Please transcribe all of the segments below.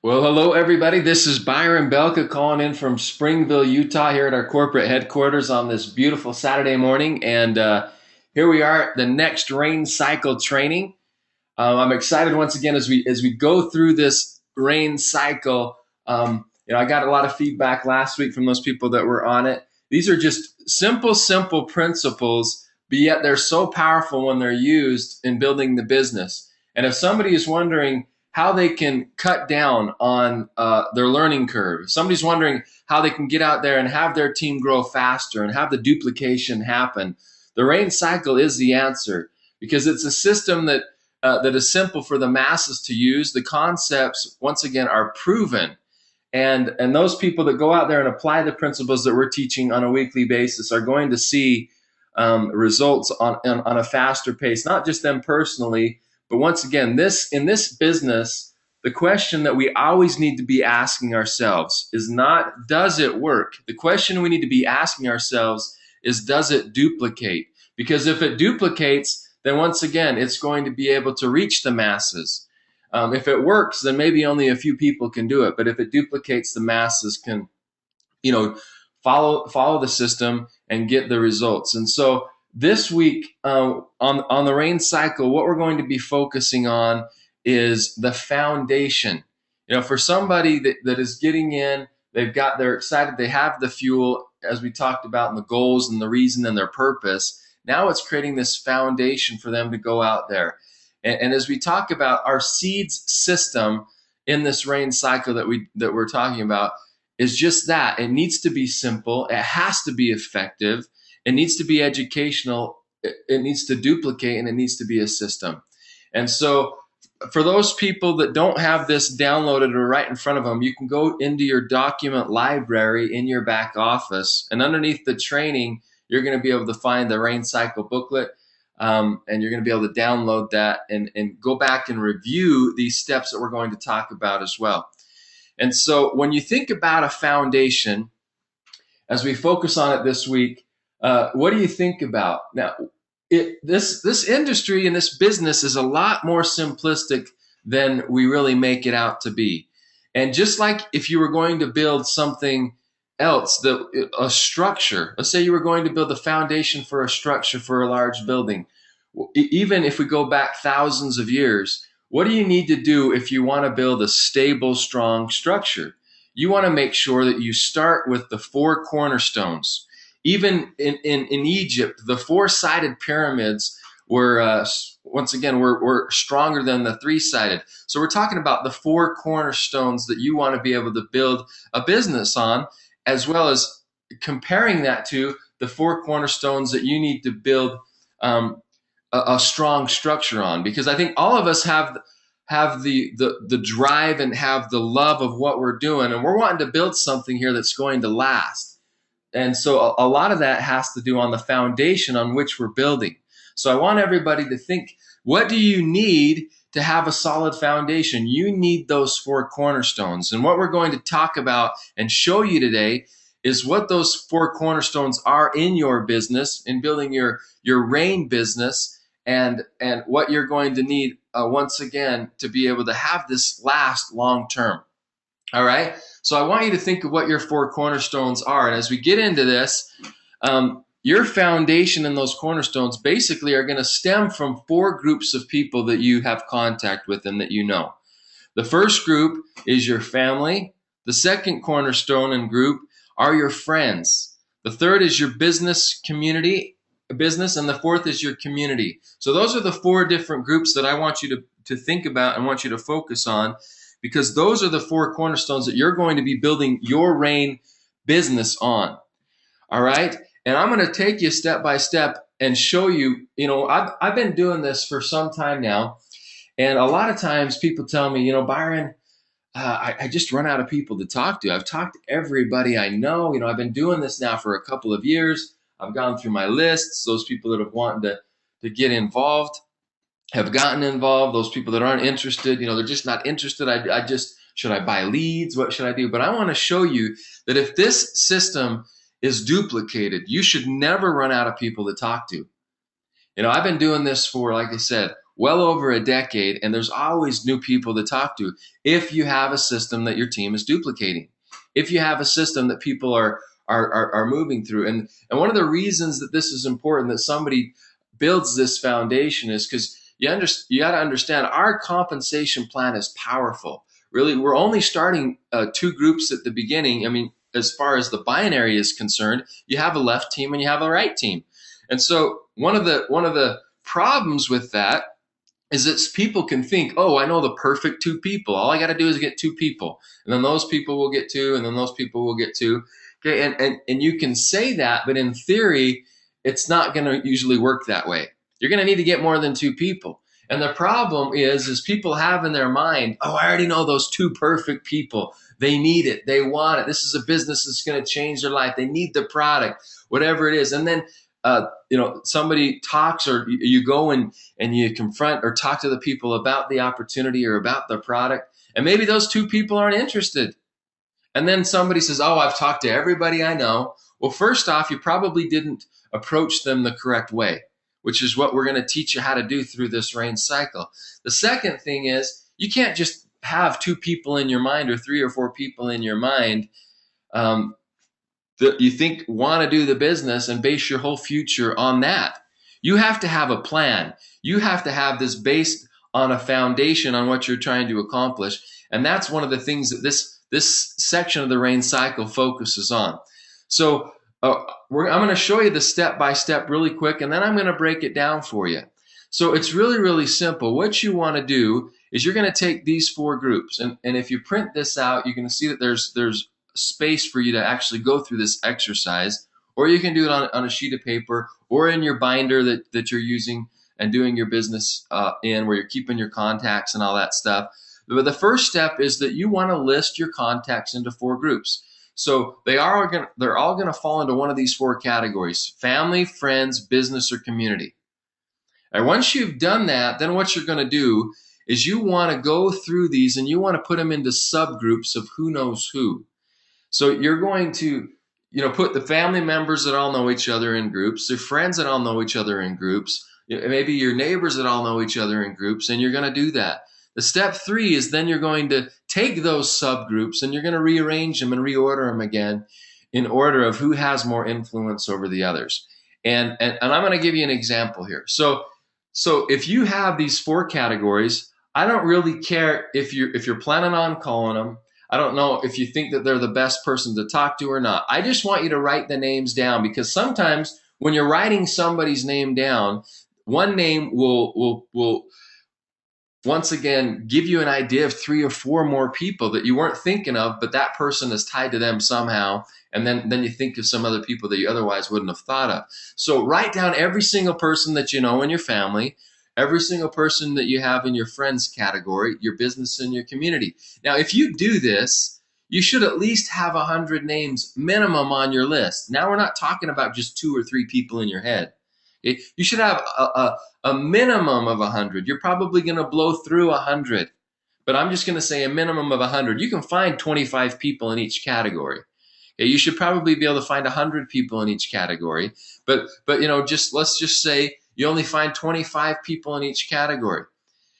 Well, hello everybody. This is Byron Belka calling in from Springville, Utah, here at our corporate headquarters on this beautiful Saturday morning. And here we are at the next rain cycle training. I'm excited once again as we go through this rain cycle. I got a lot of feedback last week from those people that were on it. These are just simple principles, but yet they're so powerful when they're used in building the business. And if somebody is wondering how they can cut down on their learning curve, if somebody's wondering how they can get out there and have their team grow faster and have the duplication happen, the rain cycle is the answer, because it's a system that is simple for the masses to use. The concepts, once again, are proven. And those people that go out there and apply the principles that we're teaching on a weekly basis are going to see results on a faster pace, not just them personally, but once again, in this business, the question that we always need to be asking ourselves is not, does it work? The question we need to be asking ourselves is, does it duplicate? Because if it duplicates, then once again, it's going to be able to reach the masses. If it works, then maybe only a few people can do it. But if it duplicates, the masses can, you know, follow the system and get the results. And so this week on the rain cycle, what we're going to be focusing on is the foundation. For somebody that is getting in, they're excited, they have the fuel, as we talked about, and the goals and the reason and their purpose. Now it's creating this foundation for them to go out there. And as we talk about our seeds system in this rain cycle that we're talking about, is just that. It needs to be simple. It has to be effective. It needs to be educational. It needs to duplicate, and it needs to be a system. And so for those people that don't have this downloaded or right in front of them, you can go into your document library in your back office, and underneath the training, you're going to be able to find the rain cycle booklet. And you're going to be able to download that and go back and review these steps that we're going to talk about as well. And so when you think about a foundation, as we focus on it this week, what do you think about? Now, this industry and this business is a lot more simplistic than we really make it out to be. And just like if you were going to build something else, a structure, let's say you were going to build a foundation for a structure for a large building, even if we go back thousands of years, what do you need to do if you want to build a stable, strong structure? You want to make sure that you start with the four cornerstones. Even in Egypt, the four-sided pyramids were, once again, were stronger than the three-sided. So we're talking about the four cornerstones that you want to be able to build a business on, as well as comparing that to the four cornerstones that you need to build a strong structure on. Because I think all of us have the drive and have the love of what we're doing, and we're wanting to build something here that's going to last. And so a lot of that has to do on the foundation on which we're building. So I want everybody to think, what do you need to have a solid foundation? You need those four cornerstones. And what we're going to talk about and show you today is what those four cornerstones are in your business, in building your rain business, and what you're going to need once again to be able to have this last long term. All right. So I want you to think of what your four cornerstones are. And as we get into this, your foundation and those cornerstones basically are going to stem from four groups of people that you have contact with and that you know. The first group is your family. The second cornerstone and group are your friends. The third is your business community, business, and the fourth is your community. So those are the four different groups that I want you to think about and want you to focus on, because those are the four cornerstones that you're going to be building your rain business on. All right? And I'm going to take you step by step and show you, I've been doing this for some time now. And a lot of times people tell me, Byron, I just run out of people to talk to. I've talked to everybody I know. I've been doing this now for a couple of years. I've gone through my lists. Those people that have wanted to get involved have gotten involved. Those people that aren't interested, they're just not interested. Should I buy leads? What should I do? But I want to show you that if this system is duplicated, you should never run out of people to talk to. I've been doing this for, like I said, well over a decade, and there's always new people to talk to if you have a system that your team is duplicating, if you have a system that people are moving through. And one of the reasons that this is important, that somebody builds this foundation, is because you got to understand our compensation plan is powerful. Really, we're only starting two groups at the beginning. I mean, as far as the binary is concerned, you have a left team and you have a right team. And so one of the problems with that is that people can think, oh, I know the perfect two people. All I got to do is get two people, and then those people will get two, and then those people will get two. Okay, and you can say that, but in theory, it's not going to usually work that way. You're going to need to get more than two people. And the problem is people have in their mind, oh, I already know those two perfect people. They need it. They want it. This is a business that's going to change their life. They need the product, whatever it is. And then, somebody talks, or you go and you confront or talk to the people about the opportunity or about the product. And maybe those two people aren't interested. And then somebody says, oh, I've talked to everybody I know. Well, first off, you probably didn't approach them the correct way, which is what we're going to teach you how to do through this rain cycle. The second thing is, you can't just have two people in your mind or three or four people in your mind that you think want to do the business and base your whole future on that. You have to have a plan. You have to have this based on a foundation on what you're trying to accomplish. And that's one of the things that this section of the rain cycle focuses on. So I'm going to show you the step-by-step really quick, and then I'm going to break it down for you. So it's really, really simple. What you want to do is you're going to take these four groups, and if you print this out, you're going to see that there's space for you to actually go through this exercise, or you can do it on a sheet of paper or in your binder that you're using and doing your business in, where you're keeping your contacts and all that stuff. But the first step is that you want to list your contacts into four groups. So they're all going to fall into one of these four categories: family, friends, business, or community. And once you've done that, then what you're going to do is you want to go through these and you want to put them into subgroups of who knows who. So you're going to, put the family members that all know each other in groups, their friends that all know each other in groups, maybe your neighbors that all know each other in groups, and you're going to do that. The step 3 is then you're going to take those subgroups and you're going to rearrange them and reorder them again in order of who has more influence over the others. And I'm going to give you an example here. So if you have these four categories, I don't really care if you're planning on calling them. I don't know if you think that they're the best person to talk to or not. I just want you to write the names down, because sometimes when you're writing somebody's name down, one name will once again give you an idea of 3 or 4 more people that you weren't thinking of, but that person is tied to them somehow. And then you think of some other people that you otherwise wouldn't have thought of. So write down every single person that you know in your family, every single person that you have in your friends category, your business, and your community. Now, if you do this, you should at least have 100 names minimum on your list. Now, we're not talking about just 2 or 3 people in your head. You should have a minimum of 100. You're probably going to blow through 100, but I'm just going to say a minimum of 100. You can find 25 people in each category. Okay, you should probably be able to find 100 people in each category, but let's just say you only find 25 people in each category.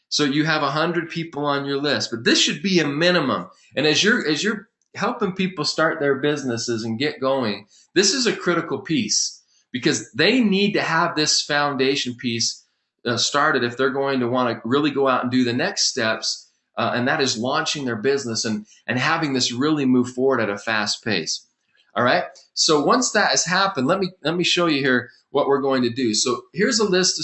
So you have 100 people on your list, but this should be a minimum. And as you're helping people start their businesses and get going, this is a critical piece, because they need to have this foundation piece started if they're going to want to really go out and do the next steps, and that is launching their business and having this really move forward at a fast pace. All right. So once that has happened, let me show you here what we're going to do. So here's a list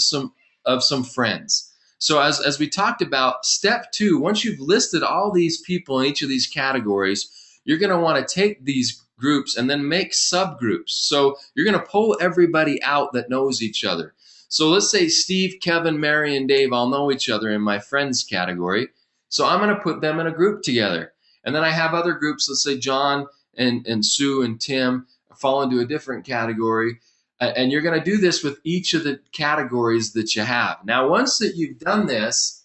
of some friends. So as we talked about, step 2, once you've listed all these people in each of these categories, you're going to want to take these groups and then make subgroups. So you're going to pull everybody out that knows each other. So let's say Steve, Kevin, Mary, and Dave all know each other in my friends category. So I'm going to put them in a group together. And then I have other groups, let's say John and Sue and Tim fall into a different category. And you're going to do this with each of the categories that you have. Now, once that you've done this,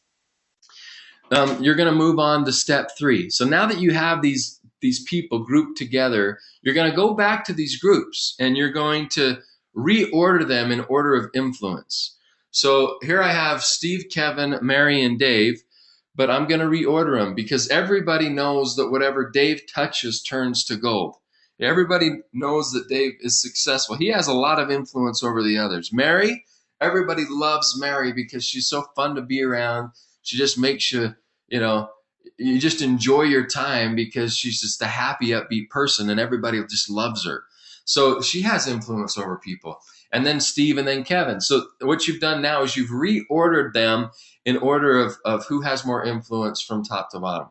you're going to move on to step 3. So now that you have these people grouped together, you're going to go back to these groups and you're going to reorder them in order of influence. So here I have Steve, Kevin, Mary, and Dave, but I'm going to reorder them because everybody knows that whatever Dave touches turns to gold. Everybody knows that Dave is successful. He has a lot of influence over the others. Mary, everybody loves Mary because she's so fun to be around. She just makes you, you know, you just enjoy your time because she's just a happy, upbeat person and everybody just loves her. So she has influence over people. And then Steve and then Kevin. So what you've done now is you've reordered them in order of who has more influence from top to bottom.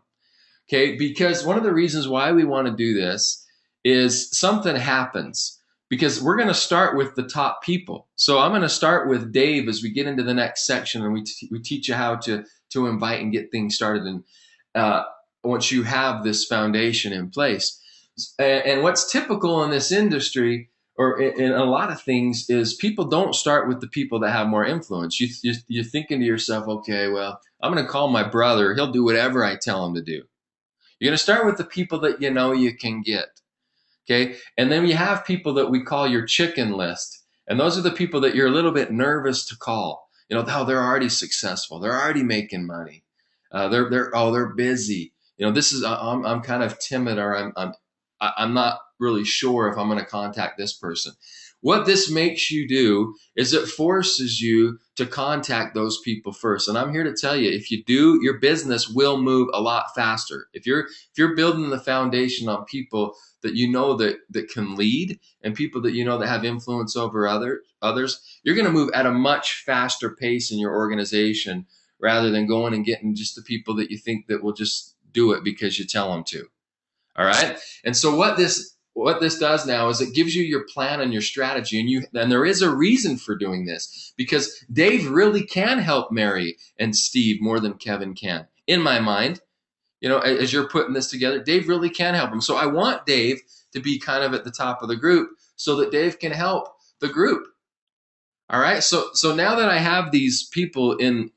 Okay, because one of the reasons why we want to do this is something happens because we're going to start with the top people. So I'm going to start with Dave as we get into the next section, and we teach you how to invite and get things started. And once you have this foundation in place, and what's typical in this industry or in a lot of things is people don't start with the people that have more influence. You're thinking to yourself, okay, well, I'm going to call my brother. He'll do whatever I tell him to do. You're going to start with the people that you know you can get. Okay. And then you have people that we call your chicken list. And those are the people that you're a little bit nervous to call. You know, oh, they're already successful. They're already making money. They're busy. You know, this is, I'm kind of timid, or I'm not really sure if I'm going to contact this person. What this makes you do is it forces you to contact those people first. And I'm here to tell you, if you do, your business will move a lot faster. If you're building the foundation on people that you know that can lead and people that you know that have influence over others, you're going to move at a much faster pace in your organization rather than going and getting just the people that you think that will just do it because you tell them to. All right. And so what this does now is it gives you your plan and your strategy, and there is a reason for doing this because Dave really can help Mary and Steve more than Kevin can. In my mind, you know, as you're putting this together, Dave really can help him. So I want Dave to be kind of at the top of the group so that Dave can help the group. All right. So now that I have these people in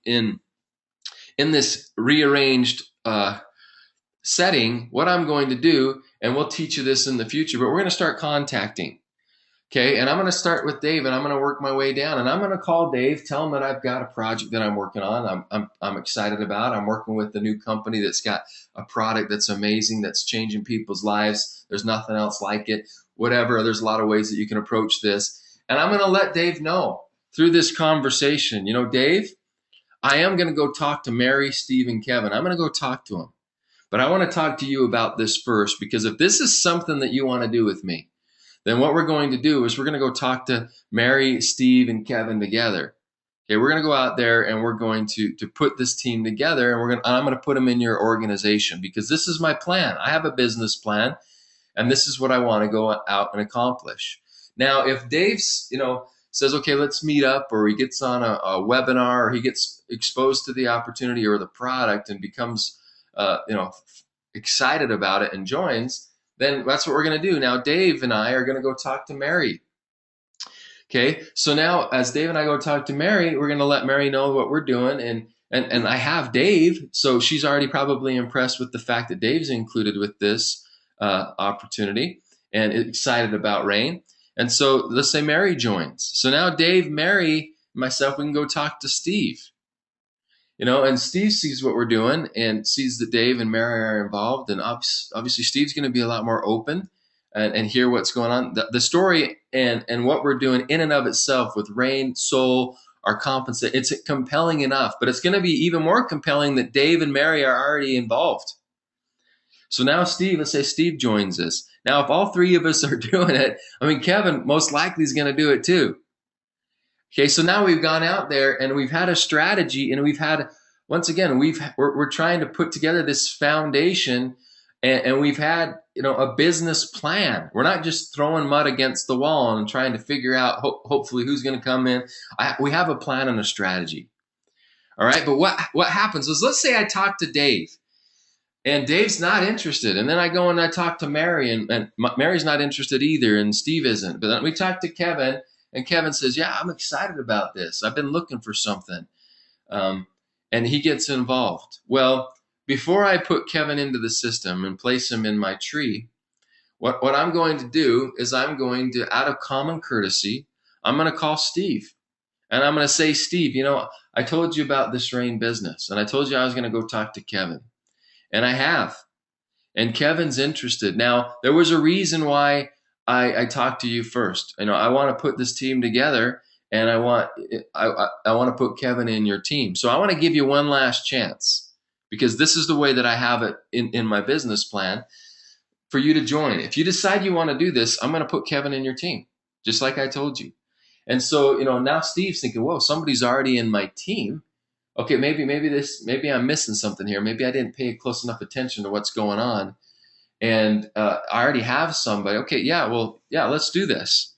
this rearranged setting, what I'm going to do, and we'll teach you this in the future, but we're going to start contacting. Okay, and I'm going to start with Dave, and I'm going to work my way down, and I'm going to call Dave, tell him that I've got a project that I'm working on. I'm excited about. I'm working with a new company that's got a product that's amazing, that's changing people's lives. There's nothing else like it. Whatever. There's a lot of ways that you can approach this, and I'm going to let Dave know through this conversation. You know, Dave, I am going to go talk to Mary, Steve, and Kevin. I'm going to go talk to them. But I want to talk to you about this first, because if this is something that you want to do with me, then what we're going to do is we're going to go talk to Mary, Steve, and Kevin together. Okay, we're going to go out there and we're going to put this team together, and I'm going to put them in your organization because this is my plan. I have a business plan, and this is what I want to go out and accomplish. Now, if Dave's, says, okay, let's meet up, or he gets on a webinar, or he gets exposed to the opportunity or the product and becomes excited about it and joins, then that's what we're going to do. Now, Dave and I are going to go talk to Mary. Okay, so now as Dave and I go talk to Mary, we're going to let Mary know what we're doing. And I have Dave, so she's already probably impressed with the fact that Dave's included with this opportunity and excited about Rain. And so let's say Mary joins. So now Dave, Mary, myself, we can go talk to Steve. And Steve sees what we're doing and sees that Dave and Mary are involved. And obviously Steve's going to be a lot more open and hear what's going on. The story and what we're doing in and of itself with Rain, Soul, are compensate. It's compelling enough, but it's going to be even more compelling that Dave and Mary are already involved. So now Steve, let's say Steve joins us. Now, if all three of us are doing it, Kevin most likely is going to do it too. Okay, so now we've gone out there and we've had a strategy, and we've had, once again, we're trying to put together this foundation, and we've had a business plan. We're not just throwing mud against the wall and trying to figure out hopefully who's going to come in. We have a plan and a strategy. All right, but what happens is, let's say I talk to Dave, and Dave's not interested, and then I go and I talk to Mary, and Mary's not interested either, and Steve isn't. But then we talk to Kevin. And Kevin says, yeah, I'm excited about this. I've been looking for something. And he gets involved. Well, before I put Kevin into the system and place him in my tree, what I'm going to do is I'm going to, out of common courtesy, I'm going to call Steve. And I'm going to say, Steve, I told you about this Rain business, and I told you I was going to go talk to Kevin, and I have. And Kevin's interested. Now, there was a reason why I talked to you first. I want to put this team together, and I want to put Kevin in your team. So I want to give you one last chance, because this is the way that I have it in my business plan for you to join. If you decide you want to do this, I'm going to put Kevin in your team, just like I told you. And so, now Steve's thinking, whoa, somebody's already in my team. Okay, maybe I'm missing something here. Maybe I didn't pay close enough attention to what's going on. And I already have somebody. Okay, let's do this.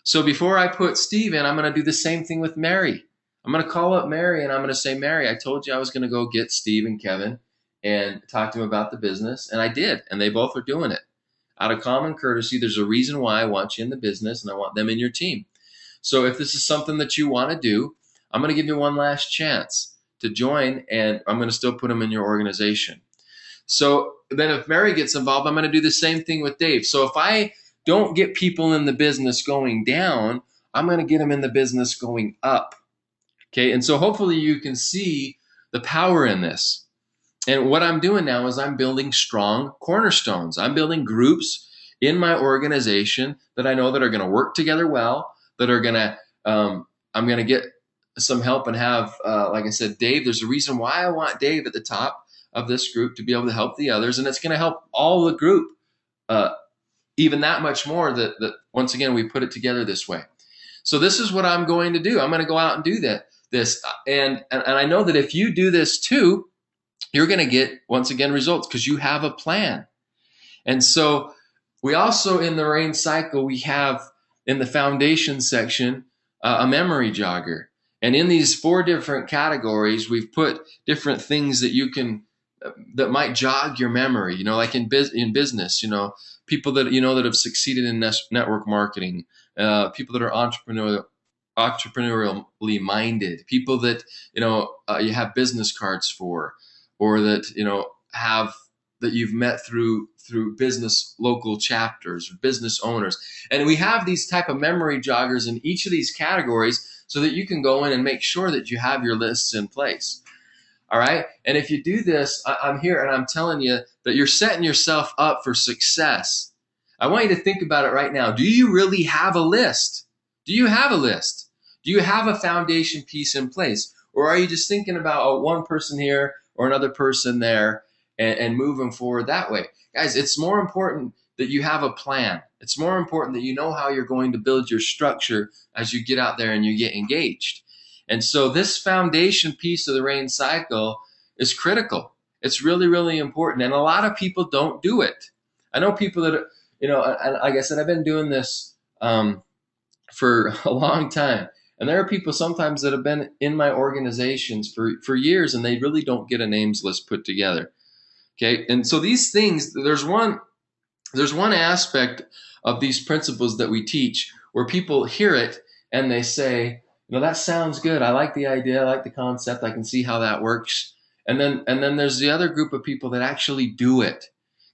So before I put Steve in, I'm going to do the same thing with Mary. I'm going to call up Mary, and I'm going to say, Mary, I told you I was going to go get Steve and Kevin and talk to them about the business. And I did. And they both are doing it. Out of common courtesy, there's a reason why I want you in the business, and I want them in your team. So if this is something that you want to do, I'm going to give you one last chance to join, and I'm going to still put them in your organization. So then if Mary gets involved, I'm going to do the same thing with Dave. So if I don't get people in the business going down, I'm going to get them in the business going up. Okay, and so hopefully you can see the power in this. And what I'm doing now is I'm building strong cornerstones. I'm building groups in my organization that I know that are going to work together well, that are going to, I'm going to get some help and have, like I said, Dave. There's a reason why I want Dave at the top of this group to be able to help the others, and it's going to help all the group even that much more that once again we put it together this way. So this is what I'm going to do. I'm going to go out and do this, and I know that if you do this too, you're going to get, once again, results because you have a plan. And so we also, in the Rain cycle, we have in the foundation section a memory jogger. And in these 4 different categories, we've put different things that you can, that might jog your memory, like in business, people that, that have succeeded in network marketing, people that are entrepreneurially minded, people that, you have business cards for, or that, that you've met through business local chapters, business owners. And we have these type of memory joggers in each of these categories so that you can go in and make sure that you have your lists in place. All right. And if you do this, I'm here and I'm telling you that you're setting yourself up for success. I want you to think about it right now. Do you really have a list? Do you have a list? Do you have a foundation piece in place? Or are you just thinking about one person here or another person there and moving forward that way? Guys, it's more important that you have a plan. It's more important that you know how you're going to build your structure as you get out there and you get engaged. And so this foundation piece of the Rain cycle is critical. It's really, really important. And a lot of people don't do it. I know people that, and like I said, I've been doing this for a long time. And there are people sometimes that have been in my organizations for years, and they really don't get a names list put together. Okay. And so these things, there's one aspect of these principles that we teach where people hear it and they say, that sounds good. I like the idea. I like the concept. I can see how that works. And then there's the other group of people that actually do it.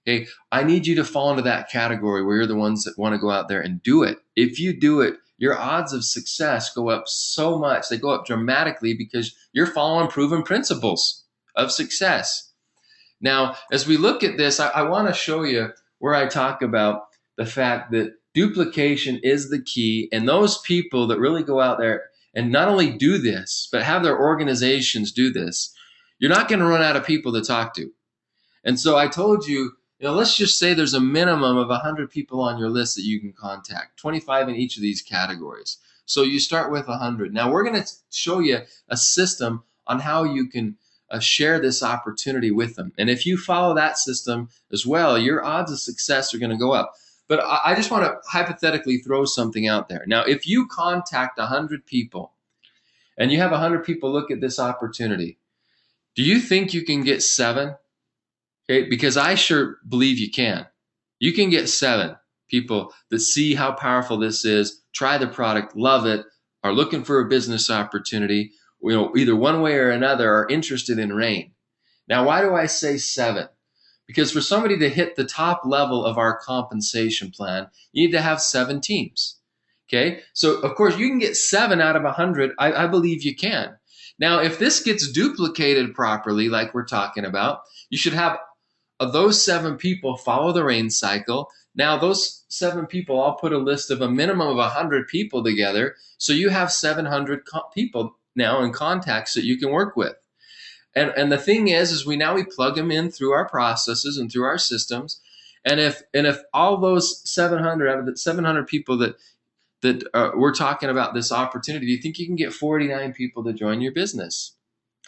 Okay. I need you to fall into that category where you're the ones that want to go out there and do it. If you do it, your odds of success go up so much. They go up dramatically because you're following proven principles of success. Now, as we look at this, I want to show you where I talk about the fact that duplication is the key. And those people that really go out there and not only do this, but have their organizations do this, you're not going to run out of people to talk to. And so I told you, let's just say there's a minimum of 100 people on your list that you can contact, 25 in each of these categories. So you start with 100. Now we're going to show you a system on how you can share this opportunity with them. And if you follow that system as well, your odds of success are going to go up. But I just want to hypothetically throw something out there. Now, if you contact 100 people and you have 100 people look at this opportunity, do you think you can get 7? Okay, because I sure believe you can. You can get 7 people that see how powerful this is, try the product, love it, are looking for a business opportunity, either one way or another are interested in Rain. Now, why do I say 7? Because for somebody to hit the top level of our compensation plan, you need to have 7 teams. Okay, so of course you can get 7 out of 100. I believe you can. Now, if this gets duplicated properly, like we're talking about, you should have those 7 people follow the rain cycle. Now, those 7 people, I'll put a list of a minimum of 100 people together. So you have 700 people now in contacts that you can work with. And the thing is we plug them in through our processes and through our systems. And if all those 700 out of the 700 people that we're talking about this opportunity, do you think you can get 49 people to join your business?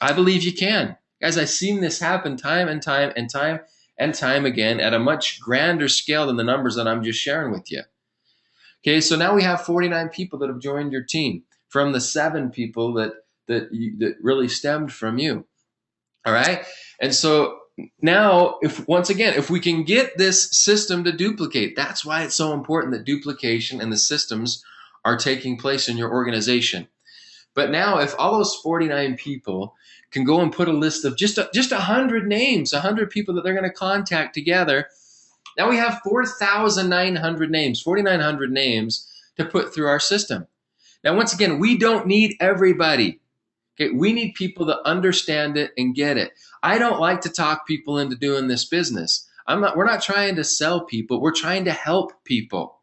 I believe you can. Guys, I've seen this happen time and time and time and time again at a much grander scale than the numbers that I'm just sharing with you. Okay, so now we have 49 people that have joined your team from the 7 people that really stemmed from you. All right, and so now, if we can get this system to duplicate, that's why it's so important that duplication and the systems are taking place in your organization. But now, if all those 49 people can go and put a list of just 100 names, 100 people that they're going to contact together, now we have 4,900 names, 4,900 names to put through our system. Now, once again, we don't need everybody. Okay, we need people that understand it and get it. I don't like to talk people into doing this business. We're not trying to sell people. We're trying to help people.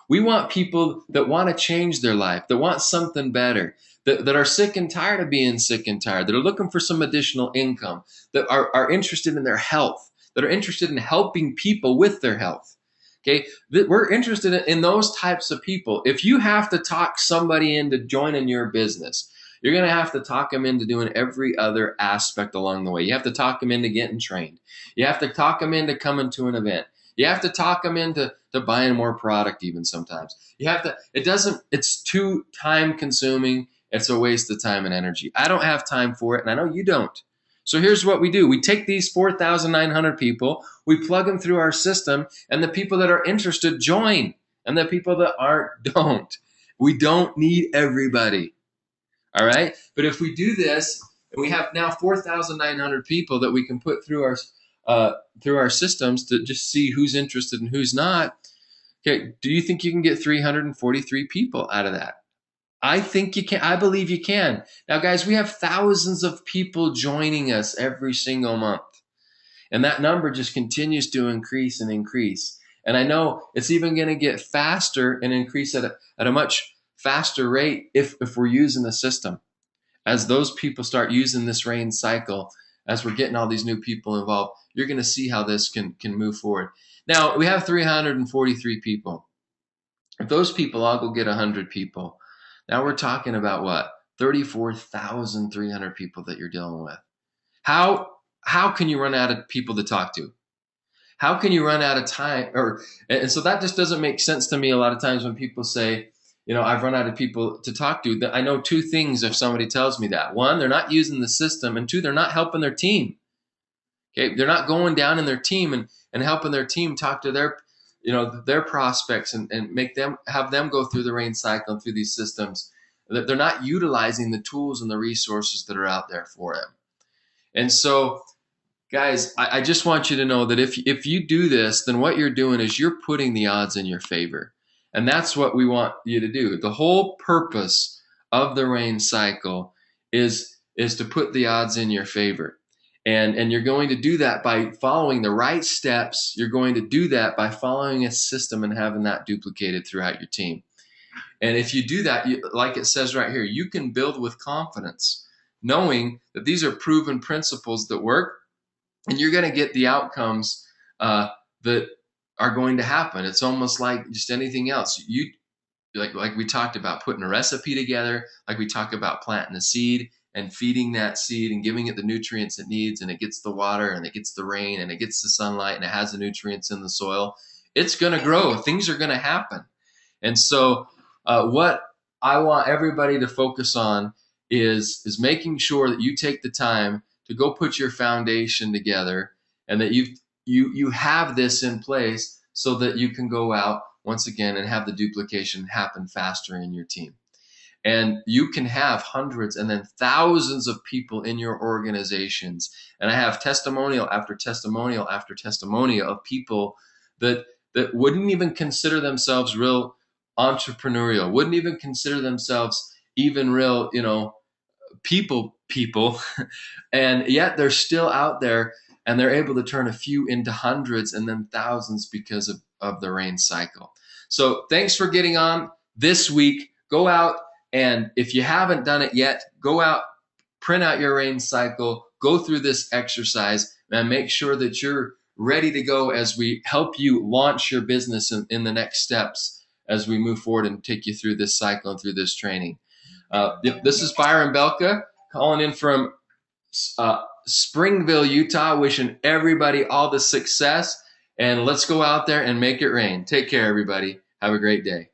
We want people that want to change their life, that want something better, that are sick and tired of being sick and tired, that are looking for some additional income, that are interested in their health, that are interested in helping people with their health. Okay, we're interested in those types of people. If you have to talk somebody into joining your business, you're going to have to talk them into doing every other aspect along the way. You have to talk them into getting trained. You have to talk them into coming to an event. You have to talk them into buying more product even sometimes. It's too time consuming. It's a waste of time and energy. I don't have time for it, and I know you don't. So here's what we do. We take these 4,900 people, we plug them through our system, and the people that are interested join, and the people that aren't don't. We don't need everybody. All right. But if we do this, and we have now 4,900 people that we can put through our systems to just see who's interested and who's not. Okay. Do you think you can get 343 people out of that? I think you can. I believe you can. Now, guys, we have thousands of people joining us every single month. And that number just continues to increase and increase. And I know it's even going to get faster and increase at a much faster rate if we're using the system. As those people start using this rain cycle, as we're getting all these new people involved, you're going to see how this can move forward. Now, we have 343 people. If those people all go get 100 people, now we're talking about what? 34,300 people that you're dealing with. How can you run out of people to talk to? How can you run out of time? And so that just doesn't make sense to me a lot of times when people say, I've run out of people to talk to. I know 2 things if somebody tells me that. 1, they're not using the system, and 2, they're not helping their team. Okay, they're not going down in their team and helping their team talk to their prospects and have them go through the rain cycle and through these systems. That they're not utilizing the tools and the resources that are out there for them. And so, guys, I just want you to know that if you do this, then what you're doing is you're putting the odds in your favor. And that's what we want you to do. The whole purpose of the rain cycle is to put the odds in your favor. And you're going to do that by following the right steps. You're going to do that by following a system and having that duplicated throughout your team. And if you do that, like it says right here, you can build with confidence, knowing that these are proven principles that work, and you're going to get the outcomes that are going to happen. It's almost like just anything else. Like we talked about putting a recipe together, like we talk about planting a seed and feeding that seed and giving it the nutrients it needs, and it gets the water and it gets the rain and it gets the sunlight and it has the nutrients in the soil. It's going to grow. Things are going to happen. And so what I want everybody to focus on is making sure that you take the time to go put your foundation together, and that you have this in place so that you can go out once again and have the duplication happen faster in your team. And you can have hundreds and then thousands of people in your organizations. And I have testimonial after testimonial after testimonial of people that wouldn't even consider themselves real entrepreneurial, wouldn't even consider themselves even real, people, and yet they're still out there, and they're able to turn a few into hundreds and then thousands because of the rain cycle. So thanks for getting on this week. Go out, and if you haven't done it yet, go out, print out your rain cycle, go through this exercise, and make sure that you're ready to go as we help you launch your business in the next steps as we move forward and take you through this cycle and through this training. This is Byron Belka calling in from Springville, Utah, wishing everybody all the success. And let's go out there and make it rain. Take care, everybody. Have a great day.